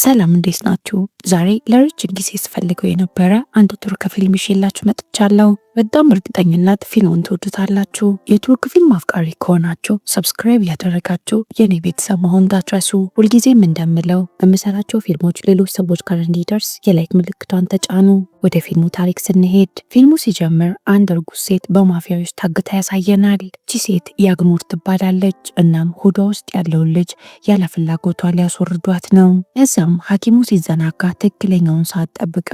ሰላም እንዴት ናችሁ? ዛሬ ለረጅም ጊዜ ስፈልገው የነበረ አንድ ቱርክ ፊልም ይዤላችሁ መጥቻለሁ። በጣም እርግጠኝነት ፊልሙን ትወዱታላችሁ። የቱርክ ፊልም አፍቃሪ ከሆናችሁ ሰብስክራይብ ያደረጋችሁ የኔ ቤተሰብ መሆን እንዳትረሱ። ሁልጊዜም እንደምለው በምሰራቸው ፊልሞች ሌሎች ሰዎች ጋር እንዲደርስ የላይክ ምልክቷን ተጫኑ። ወደ ፊልሙ ታሪክ ስንሄድ ፊልሙ ሲጀምር አንድ እርጉዝ ሴት በማፊያዎች ታግታ ያሳየናል። እቺ ሴት ያግኑር ትባላለች። እናም ሆዷ ውስጥ ያለውን ልጅ ያለ ፍላጎቷ ሊያስወርዷት ነው። እዛም ሐኪሙ ሲዘናጋ ትክክለኛውን ሰዓት ጠብቃ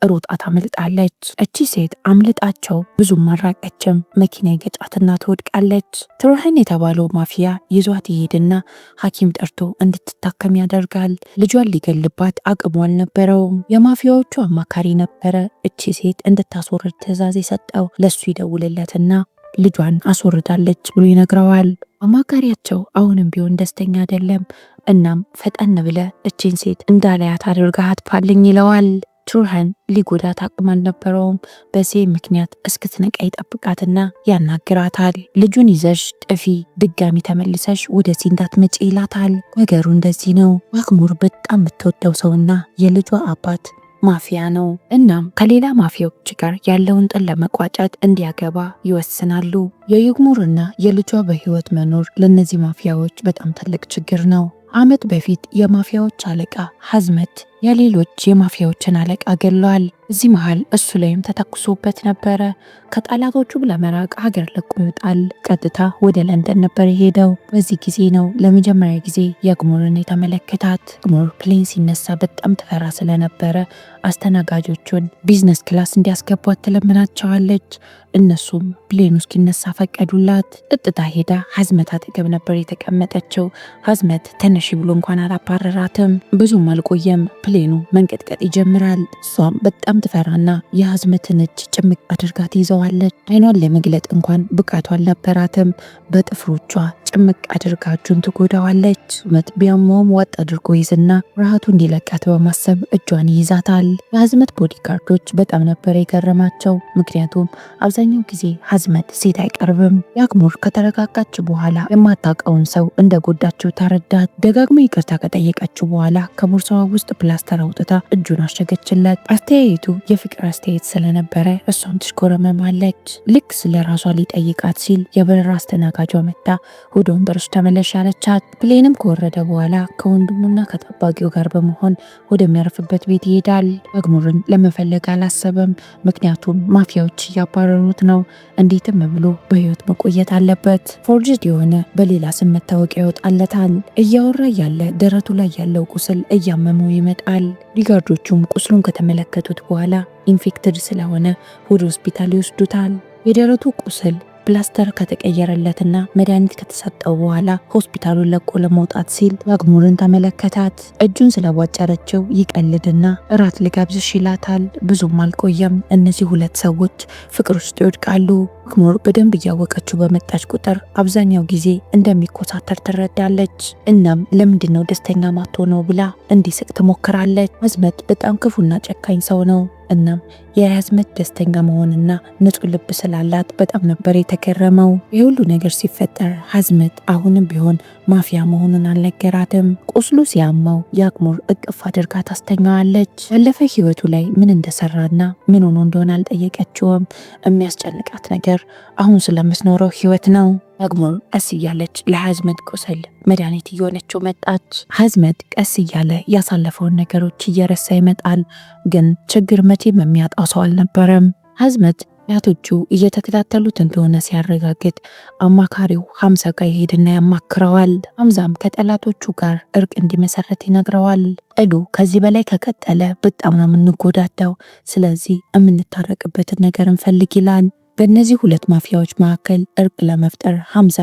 ሮጣ ታመልጣለች። እቺ ሴት አምልጣቸው ብዙም አልራቀችም። መኪና ይገጫትና ትወድቃለች። ትሩሃን የተባለው ማፊያ ይዟት ይሄድና ሐኪም ጠርቶ እንድትታከም ያደርጋል። ልጇን ሊገልባት አቅሙ አልነበረውም። የማፊያዎቹ አማካሪ ነበረ እቺ ሴት እንድታስወርድ ትዕዛዝ የሰጠው። ለሱ ይደውልለትና ልጇን አስወርዳለች ብሎ ይነግረዋል። አማካሪያቸው አሁንም ቢሆን ደስተኛ አይደለም። እናም ፈጠን ብለ እቺን ሴት እንዳላያት አድርገህ አጥፋልኝ ይለዋል። ቱርሃን ሊጎዳት አቅም አልነበረውም። በዚህ ምክንያት እስክትነቃ ይጠብቃትና ያናግራታል። ልጁን ይዘሽ ጥፊ፣ ድጋሚ ተመልሰሽ ወደዚህ እንዳትመጪ ይላታል። ነገሩ እንደዚህ ነው። ማክሙር በጣም የምትወደው ሰውና የልጇ አባት ማፊያ ነው። እናም ከሌላ ማፊያዎች ጋር ያለውን ጥል ለመቋጨት እንዲያገባ ይወስናሉ። የይግሙርና የልጇ በህይወት መኖር ለነዚህ ማፊያዎች በጣም ትልቅ ችግር ነው። ዓመት በፊት የማፊያዎች አለቃ ሐዝመት የሌሎች የማፊያዎችን አለቃ ገለዋል። እዚህ መሃል እሱ ላይም ተተኩሶበት ነበረ። ከጠላቶቹ ለመራቅ ሀገር ለቆ ይወጣል። ቀጥታ ወደ ለንደን ነበር የሄደው። በዚህ ጊዜ ነው ለመጀመሪያ ጊዜ የግሙርን የተመለከታት። ግሙር ፕሌን ሲነሳ በጣም ትፈራ ስለነበረ አስተናጋጆቹን ቢዝነስ ክላስ እንዲያስገቧት ትለምናቸዋለች። እነሱም ፕሌኑ እስኪነሳ ፈቀዱላት። ቀጥታ ሄዳ ሐዝመት አጠገብ ነበር የተቀመጠችው። ሐዝመት ተነሺ ብሎ እንኳን አላባረራትም። ብዙም አልቆየም ፕሌኑ መንቀጥቀጥ ይጀምራል። እሷም በጣም ትፈራና የሐዝመትን እጅ ጭምቅ አድርጋ ትይዘዋለች። አይኗን ለመግለጥ እንኳን ብቃቷ አልነበራትም። በጥፍሮቿ ጭምቅ አድርጋ እጁን ትጎዳዋለች። ሐዝመት ቢያመውም ዋጥ አድርጎ ይዝና ረሃቱ እንዲለቃት በማሰብ እጇን ይይዛታል። የሐዝመት ቦዲጋርዶች በጣም ነበር የገረማቸው። ምክንያቱም አብዛኛው ጊዜ ሐዝመት ሴት አይቀርብም። ያግሙር ከተረጋጋች በኋላ የማታውቀውን ሰው እንደጎዳችው ታረዳት። ደጋግማ ይቅርታ ከጠየቀችው በኋላ ከቦርሳዋ ውስጥ ፕላስተር አውጥታ እጁን አሸገችለት። አስተያየቱ የፍቅር አስተያየት ስለነበረ እሷም ትሽኮረመማለች። ልክ ስለ ራሷ ሊጠይቃት ሲል የበረራ አስተናጋጇ መጣ። ወደውን በርሱ ተመለሽ ያለቻት። ፕሌንም ከወረደ በኋላ ከወንድሙና ከጠባቂው ጋር በመሆን ወደሚያርፍበት ቤት ይሄዳል። ያግሙርን ለመፈለግ አላሰበም። ምክንያቱም ማፊያዎች እያባረሩት ነው። እንዴትም ብሎ በህይወት መቆየት አለበት። ፎርጅድ የሆነ በሌላ ስም መታወቂያ ይወጣለታል። እያወራ ያለ ደረቱ ላይ ያለው ቁስል እያመመው ይመጣል። ሪጋርዶቹም ቁስሉን ከተመለከቱት በኋላ ኢንፌክትድ ስለሆነ ወደ ሆስፒታል ይወስዱታል። የደረቱ ቁስል ፕላስተር ከተቀየረለትና መድኃኒት ከተሰጠው በኋላ ሆስፒታሉን ለቆ ለመውጣት ሲል ያግሙርን ተመለከታት። እጁን ስለቧጨረችው ይቀልድና እራት ልጋብዝሽ ይላታል። ብዙም አልቆየም እነዚህ ሁለት ሰዎች ፍቅር ውስጥ ይወድቃሉ። ያግሙር በደንብ እያወቀችው በመጣች ቁጥር አብዛኛው ጊዜ እንደሚኮሳተር ትረዳለች። እናም ለምንድነው ደስተኛ ማትሆነው ብላ እንዲስቅ ትሞክራለች። ሐዝመት በጣም ክፉና ጨካኝ ሰው ነው። እናም የሐዝመት ደስተኛ መሆንና ንጹህ ልብ ስላላት በጣም ነበር የተገረመው። የሁሉ ነገር ሲፈጠር ሐዝመት አሁንም ቢሆን ማፊያ መሆኑን አልነገራትም። ቁስሉ ሲያመው ያግሙር እቅፍ አድርጋ ታስተኛዋለች። ያለፈ ህይወቱ ላይ ምን እንደሰራና ምን ሆኖ እንደሆነ አልጠየቀችውም። የሚያስጨንቃት ነገር አሁን ስለምትኖረው ህይወት ነው። ያግሙር ቀስ እያለች ለሐዝመት ቁስል መድኃኒት እየሆነችው መጣች። ሐዝመት ቀስ እያለ ያሳለፈውን ነገሮች እየረሳ ይመጣል። ግን ችግር መቼም የሚያጣው ሰው አልነበረም። ሐዝመት አያቶቹ እየተከታተሉት እንደሆነ ሲያረጋግጥ አማካሪው ሐምዛ ጋር ይሄድና ያማክረዋል። ሐምዛም ከጠላቶቹ ጋር እርቅ እንዲመሰረት ይነግረዋል። ጥሉ ከዚህ በላይ ከቀጠለ በጣም ነው የምንጎዳዳው። ስለዚህ የምንታረቅበትን ነገር እንፈልግ ይላል። በእነዚህ ሁለት ማፊያዎች መካከል እርቅ ለመፍጠር ሐምዛ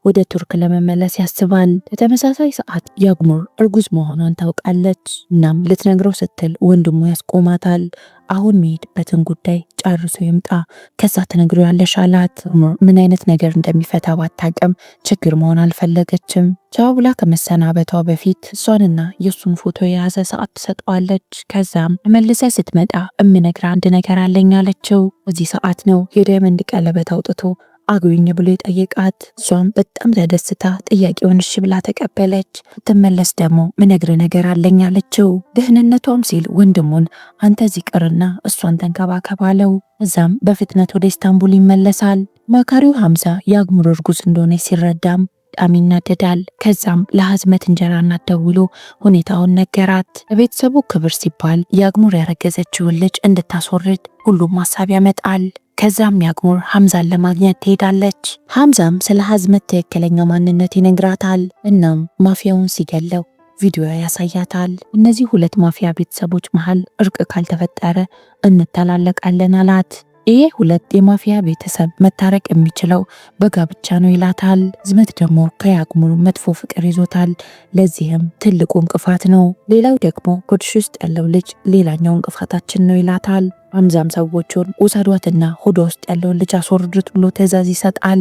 ወደ ቱርክ ለመመለስ ያስባል። በተመሳሳይ ሰዓት ያግሙር እርጉዝ መሆኗን ታውቃለች። እናም ልትነግረው ስትል ወንድሙ ያስቆማታል። አሁን የሚሄድበትን ጉዳይ ጨርሶ ይምጣ፣ ከዛ ትነግሮ ያለሽ አላት። ምን አይነት ነገር እንደሚፈታ ባታውቅም ችግር መሆን አልፈለገችም። ቻው ብላ ከመሰናበቷ በፊት እሷንና የእሱን ፎቶ የያዘ ሰዓት ትሰጠዋለች። ከዛም መልሰ ስትመጣ እምነግር አንድ ነገር አለኝ አለችው። እዚህ ሰዓት ነው የዳይመንድ ቀለበት አውጥቶ አግቢኝ ብሎ የጠየቃት። እሷም በጣም ተደስታ ጥያቄውን እሺ ብላ ተቀበለች። ስትመለስ ደግሞ ምነግር ነገር አለኝ አለችው። ደህንነቷም ሲል ወንድሙን አንተ እዚህ ቅርና እሷን ተንከባከባለው። እዛም በፍጥነት ወደ ኢስታንቡል ይመለሳል። መካሪው ሐምዛ የአግሙር እርጉዝ እንደሆነ ሲረዳም በጣም ይናደዳል። ከዛም ለሐዝመት እንጀራ እናት ደውሎ ሁኔታውን ነገራት። ለቤተሰቡ ክብር ሲባል የአግሙር ያረገዘችውን ልጅ እንድታስወርድ ሁሉም ሀሳብ ያመጣል። ከዛም የአግሙር ሐምዛን ለማግኘት ትሄዳለች። ሐምዛም ስለ ሐዝመት ትክክለኛ ማንነት ይነግራታል። እናም ማፊያውን ሲገለው ቪዲዮ ያሳያታል። እነዚህ ሁለት ማፊያ ቤተሰቦች መሃል እርቅ ካልተፈጠረ እንተላለቃለን አላት። ይሄ ሁለት የማፊያ ቤተሰብ መታረቅ የሚችለው በጋብቻ ነው ይላታል። ሐዝመት ደግሞ ከአግሙር መጥፎ ፍቅር ይዞታል። ለዚህም ትልቁ እንቅፋት ነው። ሌላው ደግሞ ሆድሽ ውስጥ ያለው ልጅ ሌላኛው እንቅፋታችን ነው ይላታል። ሐምዛም ሰዎቹን ውሰዷትና ሆዷ ውስጥ ያለውን ልጅ አስወርዱት ብሎ ትዕዛዝ ይሰጣል።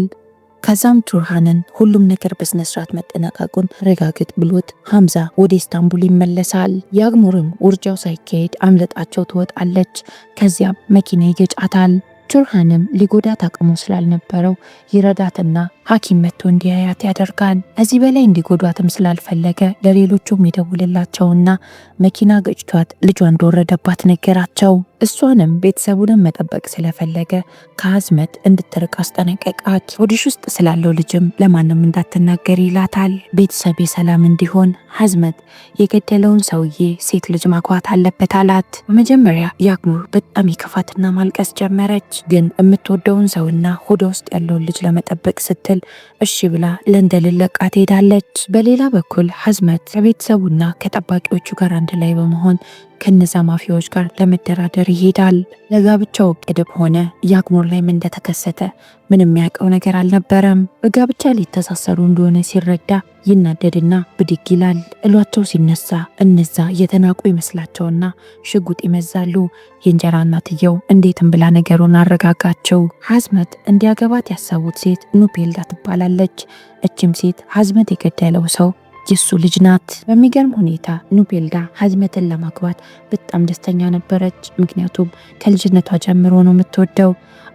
ከዛም ቱርሃንን ሁሉም ነገር በስነስርዓት መጠናቀቁን ረጋግጥ ብሎት ሐምዛ ወደ ኢስታንቡል ይመለሳል። የአግሙርም ውርጃው ሳይካሄድ አምለጣቸው ትወጣለች። ከዚያም መኪና ይገጫታል። ቱርሃንም ሊጎዳት አቅሙ ስላልነበረው ይረዳትና ሐኪም መጥቶ እንዲያያት ያደርጋል። ከዚህ በላይ እንዲጎዷትም ስላልፈለገ ለሌሎቹም ይደውልላቸውና መኪና ገጭቷት ልጇ እንደወረደባት ነገራቸው። እሷንም ቤተሰቡንም መጠበቅ ስለፈለገ ከሐዝመት እንድትርቅ አስጠነቀቃት። ሆድሽ ውስጥ ስላለው ልጅም ለማንም እንዳትናገር ይላታል። ቤተሰብ ሰላም እንዲሆን ሐዝመት የገደለውን ሰውዬ ሴት ልጅ ማግባት አለበት አላት። በመጀመሪያ የአግሙር በጣም ይከፋትና ማልቀስ ጀመረች። ግን የምትወደውን ሰውና ሆዷ ውስጥ ያለውን ልጅ ለመጠበቅ ስትል እሺ ብላ ለንደን ለቃ ትሄዳለች። በሌላ በኩል ሐዝመት ከቤተሰቡና ከጠባቂዎቹ ጋር አንድ ላይ በመሆን ከነዛ ማፊያዎች ጋር ለመደራደር ይሄዳል። ለጋብቻው ቅድብ ሆነ የአግሙር ላይ ምን እንደተከሰተ ምንም የሚያውቀው ነገር አልነበረም። በጋብቻ ሊተሳሰሩ እንደሆነ ሲረዳ ይናደድና ብድግ ይላል። እሏቸው ሲነሳ እነዛ የተናቁ ይመስላቸውና ሽጉጥ ይመዛሉ። የእንጀራ እናትየው እንዴትም ብላ ነገሩን አረጋጋቸው። ሐዝመት እንዲያገባት ያሰቡት ሴት ኑፔልዳ ትባላለች። እችም ሴት ሐዝመት የገደለው ሰው የሱ ልጅ ናት። በሚገርም ሁኔታ ኑፔልዳ ሐዝመትን ለማግባት በጣም ደስተኛ ነበረች። ምክንያቱም ከልጅነቷ ጀምሮ ነው የምትወደው።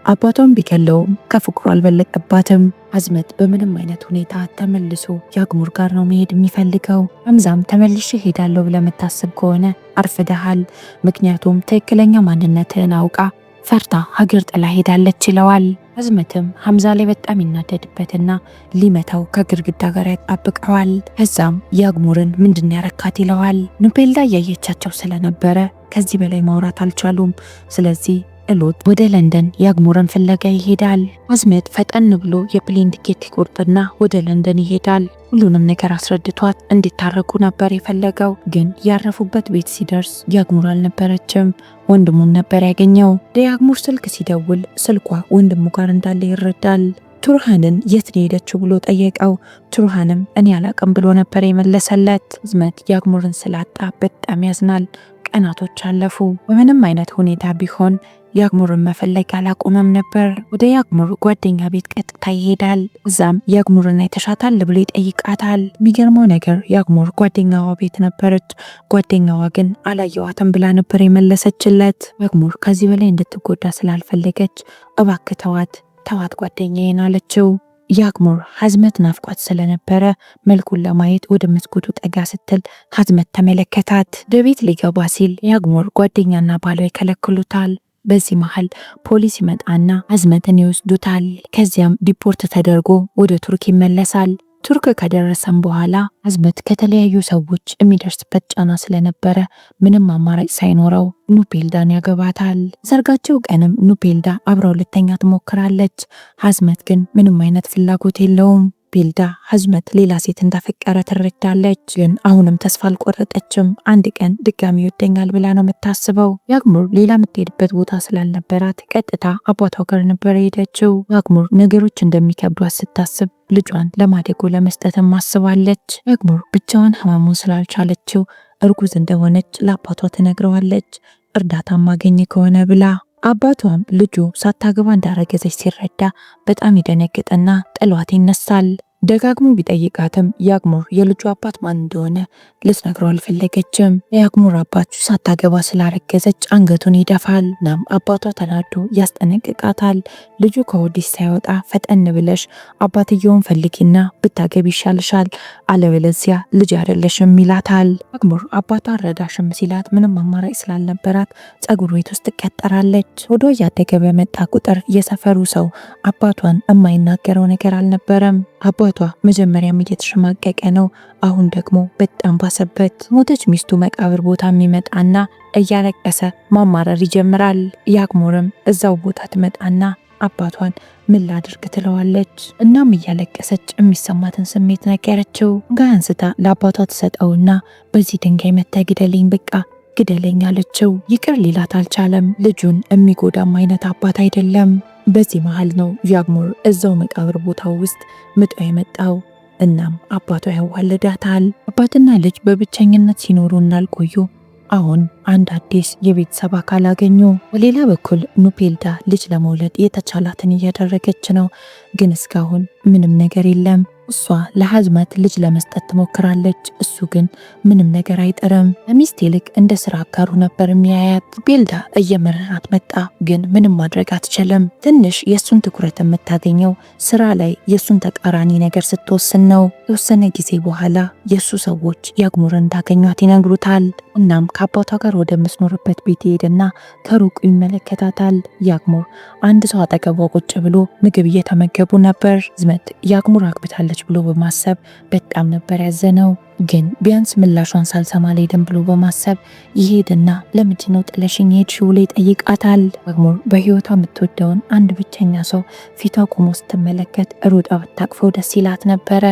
አባቷን ቢገለውም ከፍቅሩ አልበለጠባትም። ሐዝመት በምንም አይነት ሁኔታ ተመልሶ የአግሙር ጋር ነው መሄድ የሚፈልገው። ሐምዛም ተመልሼ ሄዳለሁ ብለህ የምታስብ ከሆነ አርፍደሃል፣ ምክንያቱም ትክክለኛ ማንነትህን አውቃ ፈርታ ሀገር ጥላ ሄዳለች ይለዋል። ሐዝመትም ሐምዛ ላይ በጣም ይናደድበትና ሊመታው ከግድግዳ ጋር ያጣብቀዋል። ከዛም የአግሙርን ምንድን ያረካት ይለዋል። ኑፔልዳ እያየቻቸው ስለነበረ ከዚህ በላይ ማውራት አልቻሉም። ስለዚህ እሎት ወደ ለንደን የአግሙርን ፍለጋ ይሄዳል። ሐዝመት ፈጠን ብሎ የፕሌን ቲኬት ይቆርጥና ወደ ለንደን ይሄዳል። ሁሉንም ነገር አስረድቷት እንዲታረቁ ነበር የፈለገው። ግን ያረፉበት ቤት ሲደርስ የአግሙር አልነበረችም። ወንድሙን ነበር ያገኘው። የአግሙር ስልክ ሲደውል ስልኳ ወንድሙ ጋር እንዳለ ይረዳል። ቱርሃንን የት ነው ሄደችው ብሎ ጠየቀው። ቱርሃንም እኔ አላቅም ብሎ ነበር የመለሰለት። ሐዝመት የአግሙርን ስላጣ በጣም ያዝናል። ቀናቶች አለፉ። በምንም አይነት ሁኔታ ቢሆን የአግሙርን መፈለግ አላቆመም ነበር። ወደ የአግሙር ጓደኛ ቤት ቀጥታ ይሄዳል። እዛም የአግሙርን አይተሻታል ብሎ ይጠይቃታል። የሚገርመው ነገር የአግሙር ጓደኛዋ ቤት ነበረች። ጓደኛዋ ግን አላየዋትም ብላ ነበር የመለሰችለት። አግሙር ከዚህ በላይ እንድትጎዳ ስላልፈለገች እባክህ ተዋት ጓደኛዬን አለችው። የአግሙር ሐዝመት ናፍቋት ስለነበረ መልኩን ለማየት ወደ መስኮቱ ጠጋ ስትል ሐዝመት ተመለከታት። ወደ ቤት ሊገባ ሲል የአግሙር ጓደኛና ባሏ ይከለክሉታል። በዚህ መሃል ፖሊስ ይመጣና ሐዝመትን ይወስዱታል። ከዚያም ዲፖርት ተደርጎ ወደ ቱርክ ይመለሳል። ቱርክ ከደረሰም በኋላ ሐዝመት ከተለያዩ ሰዎች የሚደርስበት ጫና ስለነበረ ምንም አማራጭ ሳይኖረው ኑፔልዳን ያገባታል። ሰርጋቸው ቀንም ኑፔልዳ አብረው ልተኛ ትሞክራለች። ሐዝመት ግን ምንም አይነት ፍላጎት የለውም። ኑፔልዳ ሐዝመት ሌላ ሴት እንዳፈቀረ ትረዳለች። ግን አሁንም ተስፋ አልቆረጠችም። አንድ ቀን ድጋሚ ይወደኛል ብላ ነው የምታስበው። የአግሙር ሌላ የምትሄድበት ቦታ ስላልነበራት ቀጥታ አባቷ ጋር ነበር የሄደችው። የአግሙር ነገሮች እንደሚከብዷት ስታስብ ልጇን ለማደጎ ለመስጠትም አስባለች። አግሙር ብቻዋን ህመሙን ስላልቻለችው እርጉዝ እንደሆነች ለአባቷ ትነግረዋለች፣ እርዳታ ማገኝ ከሆነ ብላ። አባቷም ልጁ ሳታገባ እንዳረገዘች ሲረዳ በጣም ይደነግጥና ጥሏት ይነሳል። ደጋግሞ ቢጠይቃትም ያግሙር የልጁ አባት ማን እንደሆነ ልትነግረው አልፈለገችም። የያግሙር አባት ሳታገባ ስላረገዘች አንገቱን ይደፋል። እናም አባቷ ተናዶ ያስጠነቅቃታል። ልጁ ከወዲህ ሳይወጣ ፈጠን ብለሽ አባትየውን ፈልጊና ብታገቢ ይሻልሻል፣ አለበለዚያ ልጅ አይደለሽም ይላታል። ያግሙር አባቷ አረዳሽም ሲላት ምንም አማራጭ ስላልነበራት ጸጉር ቤት ውስጥ ትቀጠራለች። ወደ እያደገ በመጣ ቁጥር የሰፈሩ ሰው አባቷን የማይናገረው ነገር አልነበረም። አባቷ መጀመሪያም እየተሸማቀቀ ነው፣ አሁን ደግሞ በጣም ባሰበት። ሞተች ሚስቱ መቃብር ቦታ የሚመጣና እያለቀሰ ማማረር ይጀምራል። ያግሙርም እዛው ቦታ ትመጣና አባቷን ምን ላድርግ ትለዋለች። እናም እያለቀሰች የሚሰማትን ስሜት ነገረችው። ድንጋይ አንስታ ለአባቷ ትሰጠውና በዚህ ድንጋይ መታ ግደለኝ፣ በቃ ግደለኝ አለችው። ይቅር ሊላት አልቻለም። ልጁን የሚጎዳም አይነት አባት አይደለም። በዚህ መሃል ነው ያግሙር እዛው መቃብር ቦታው ውስጥ ምጧ የመጣው። እናም አባቷ ያዋልዳታል። አባትና ልጅ በብቸኝነት ሲኖሩ እናልቆዩ አሁን አንድ አዲስ የቤተሰብ አካል አገኙ። በሌላ በኩል ኑፔልዳ ልጅ ለመውለድ የተቻላትን እያደረገች ነው፣ ግን እስካሁን ምንም ነገር የለም። እሷ ለሐዝመት ልጅ ለመስጠት ትሞክራለች፣ እሱ ግን ምንም ነገር አይጥርም። ሚስት ይልቅ እንደ ስራ አጋሩ ነበር የሚያያት። ኑፔልዳ እየመረራት መጣ፣ ግን ምንም ማድረግ አትችልም። ትንሽ የእሱን ትኩረት የምታገኘው ስራ ላይ የእሱን ተቃራኒ ነገር ስትወስን ነው። የተወሰነ ጊዜ በኋላ የእሱ ሰዎች ያግሙርን እንዳገኟት ይነግሩታል። እናም ከአባቷ ጋር ወደምትኖርበት ቤት ይሄድና ከሩቁ ይመለከታታል። ያግሙር አንድ ሰው አጠገቧ ቁጭ ብሎ ምግብ እየተመገቡ ነበር። ሐዝመት ያግሙር አግብታለች ብሎ በማሰብ በጣም ነበር ያዘነው። ግን ቢያንስ ምላሿን ሳልሰማ አልሄድም ብሎ በማሰብ ይሄድና ለምንድነው ጥለሽኝ ሄድሽው ብሎ ይጠይቃታል። ያግሙር በህይወቷ የምትወደውን አንድ ብቸኛ ሰው ፊቷ ቆሞ ስትመለከት ሩጣ ብታቅፈው ደስ ይላት ነበረ።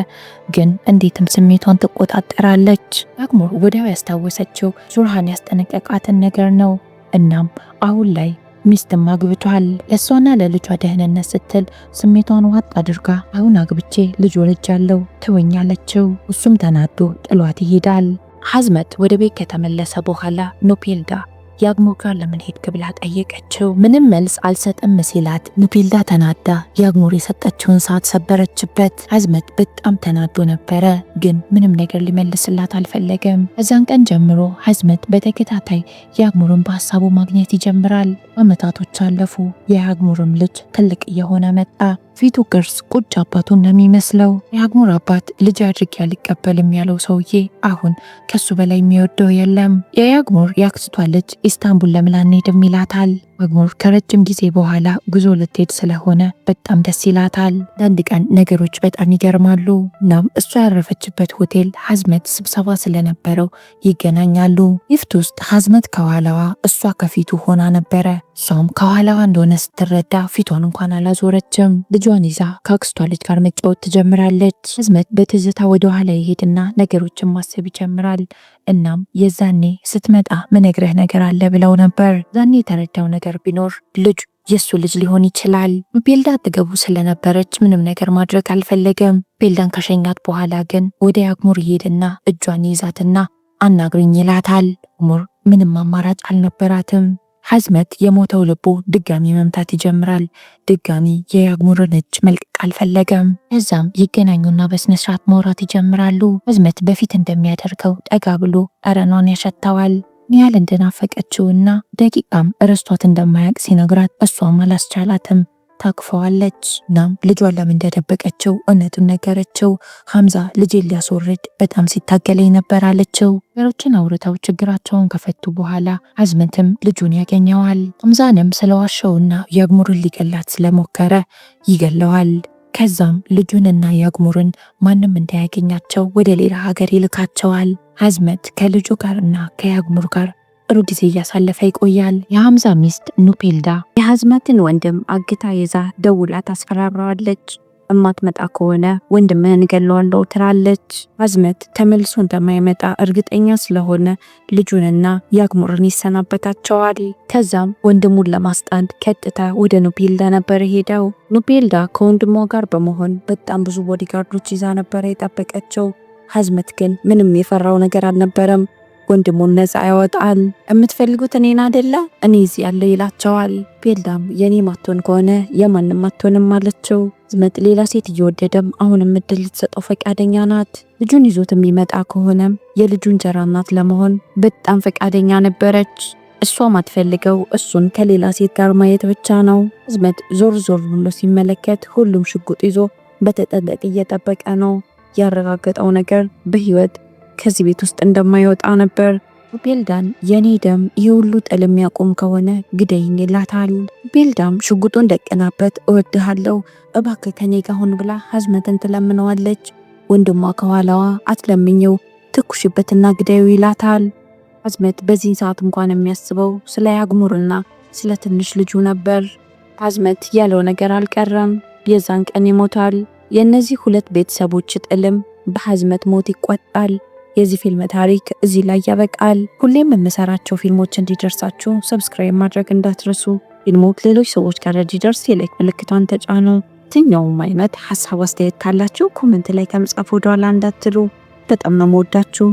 ግን እንዴትም ስሜቷን ትቆጣጠራለች። ያግሙር ወዲያው ያስታወሰችው ዙርሃን ያስጠነቀቃትን ነገር ነው። እናም አሁን ላይ ሚስትም አግብቷል። ለእሷና ለልጇ ደህንነት ስትል ስሜቷን ዋጥ አድርጋ አሁን አግብቼ ልጅ ወልጃለሁ ትወኛለችው። እሱም ተናዶ ጥሏት ይሄዳል። ሐዝመት ወደ ቤት ከተመለሰ በኋላ ኑፔልዳ ያግሙር ጋር ለምን ሄድክ ብላ ጠየቀችው። ምንም መልስ አልሰጥም ሲላት ኑፔልዳ ተናዳ ያግሙር የሰጠችውን ሰዓት ሰበረችበት። ሐዝመት በጣም ተናዶ ነበረ፣ ግን ምንም ነገር ሊመልስላት አልፈለገም። ከዛን ቀን ጀምሮ ሐዝመት በተከታታይ ያግሙርን በሀሳቡ ማግኘት ይጀምራል። አመታቶች አለፉ። የያግሙርም ልጅ ትልቅ እየሆነ መጣ። ፊቱ ቅርጽ ቁጭ አባቱን ነው የሚመስለው። የያግሙር አባት ልጅ አድርጌ አልቀበልም ያለው ሰውዬ አሁን ከሱ በላይ የሚወደው የለም። የያግሙር ያክስቷ ልጅ ኢስታንቡል ለምን አንሄድም ይላታል። ያግሙር ከረጅም ጊዜ በኋላ ጉዞ ልትሄድ ስለሆነ በጣም ደስ ይላታል። አንድ ቀን ነገሮች በጣም ይገርማሉ። እናም እሷ ያረፈችበት ሆቴል ሐዝመት ስብሰባ ስለነበረው ይገናኛሉ። ሊፍት ውስጥ ሐዝመት ከኋላዋ እሷ ከፊቱ ሆና ነበረ። እሷም ከኋላዋ እንደሆነ ስትረዳ ፊቷን እንኳን አላዞረችም። ልጇን ይዛ ከአክስቷ ልጅ ጋር መጫወት ትጀምራለች። ሐዝመት በትዝታ ወደ ኋላ ይሄድና ነገሮችን ማሰብ ይጀምራል። እናም የዛኔ ስትመጣ ምነግርህ ነገር አለ ብለው ነበር። ዛኔ የተረዳው ነገር ቢኖር ልጅ የሱ ልጅ ሊሆን ይችላል። ኑፔልዳ አጠገቡ ስለነበረች ምንም ነገር ማድረግ አልፈለገም። ኑፔልዳን ከሸኛት በኋላ ግን ወደ ያግሙር ይሄድና እጇን ይዛትና አናግሪኝ ይላታል። ያግሙር ምንም አማራጭ አልነበራትም። ሐዝመት የሞተው ልቡ ድጋሚ መምታት ይጀምራል። ድጋሚ የያግሙርን እጅ መልቀቅ አልፈለገም። ከዛም ይገናኙና በስነስርዓት ማውራት ይጀምራሉ። ሐዝመት በፊት እንደሚያደርገው ጠጋ ብሎ ጠረኗን ያሸተዋል። ኒያል እንደናፈቀችውና ደቂቃም እረስቷት እንደማያቅ ሲነግራት እሷም አላስቻላትም። ታቅፈዋለች። እናም ልጇን ለምን እንደደበቀችው እውነቱን ነገረችው። ሐምዛ ልጄን ሊያስወርድ በጣም ሲታገለኝ ነበር አለችው። ነገሮችን አውርተው ችግራቸውን ከፈቱ በኋላ ሐዝመትም ልጁን ያገኘዋል። ሐምዛንም ስለዋሸውና ያግሙርን ሊገላት ስለሞከረ ይገለዋል። ከዛም ልጁንና ያግሙርን ማንም እንዳያገኛቸው ወደ ሌላ ሀገር ይልካቸዋል። ሐዝመት ከልጁ ጋርና ከያግሙር ጋር ጥሩ ጊዜ እያሳለፈ ይቆያል። የሐምዛ ሚስት ኑፔልዳ የሐዝመትን ወንድም አግታ ይዛ ደውላ ታስፈራራዋለች። እማትመጣ ከሆነ ወንድምህን እገለዋለሁ ትላለች። ሐዝመት ተመልሶ እንደማይመጣ እርግጠኛ ስለሆነ ልጁንና ያግሙርን ይሰናበታቸዋል። ከዛም ወንድሙን ለማስጣድ ቀጥታ ወደ ኑፔልዳ ነበር ሄደው። ኑፔልዳ ከወንድሟ ጋር በመሆን በጣም ብዙ ቦዲጋርዶች ይዛ ነበር የጠበቀችው። ሐዝመት ግን ምንም የፈራው ነገር አልነበረም። ወንድሙን ነፃ ያወጣል። የምትፈልጉት እኔን አይደለ? እኔ እዚህ ያለው ይላቸዋል። ቤልዳም የኔ ማትሆን ከሆነ የማንም ማትሆንም አለችው። አዝመት ሌላ ሴት እየወደደም አሁንም እድል ልትሰጠው ፈቃደኛ ናት። ልጁን ይዞት የሚመጣ ከሆነም የልጁ እንጀራ እናት ለመሆን በጣም ፈቃደኛ ነበረች። እሷ ማትፈልገው እሱን ከሌላ ሴት ጋር ማየት ብቻ ነው። አዝመት ዞር ዞር ብሎ ሲመለከት ሁሉም ሽጉጥ ይዞ በተጠንቀቅ እየጠበቀ ነው። ያረጋገጠው ነገር በህይወት ከዚህ ቤት ውስጥ እንደማይወጣ ነበር። ቤልዳን የኔ ደም የሁሉ ጥል የሚያቆም ከሆነ ግደይኝ ይላታል። ቤልዳም ሽጉጡን ደቅናበት እወድሃለሁ እባክህ ከኔ ጋር ሁን ብላ አዝመትን ትለምነዋለች። ወንድሟ ከኋላዋ አትለምኘው ትኩሽበትና ግደዩ ይላታል። አዝመት በዚህ ሰዓት እንኳን የሚያስበው ስለ ያግሙርና ስለ ትንሽ ልጁ ነበር። አዝመት ያለው ነገር አልቀረም። የዛን ቀን ይሞታል። የእነዚህ ሁለት ቤተሰቦች ጥልም በአዝመት ሞት ይቋጣል። የዚህ ፊልም ታሪክ እዚህ ላይ ያበቃል። ሁሌም የምሰራቸው ፊልሞች እንዲደርሳችሁ ሰብስክራይብ ማድረግ እንዳትረሱ። ፊልሙ ሌሎች ሰዎች ጋር እንዲደርስ የላይክ ምልክቷን ተጫኑ። የትኛውም አይነት ሀሳብ አስተያየት ካላችሁ ኮሜንት ላይ ከመጻፍ ወደኋላ እንዳትሉ። በጣም ነው የምወዳችሁ።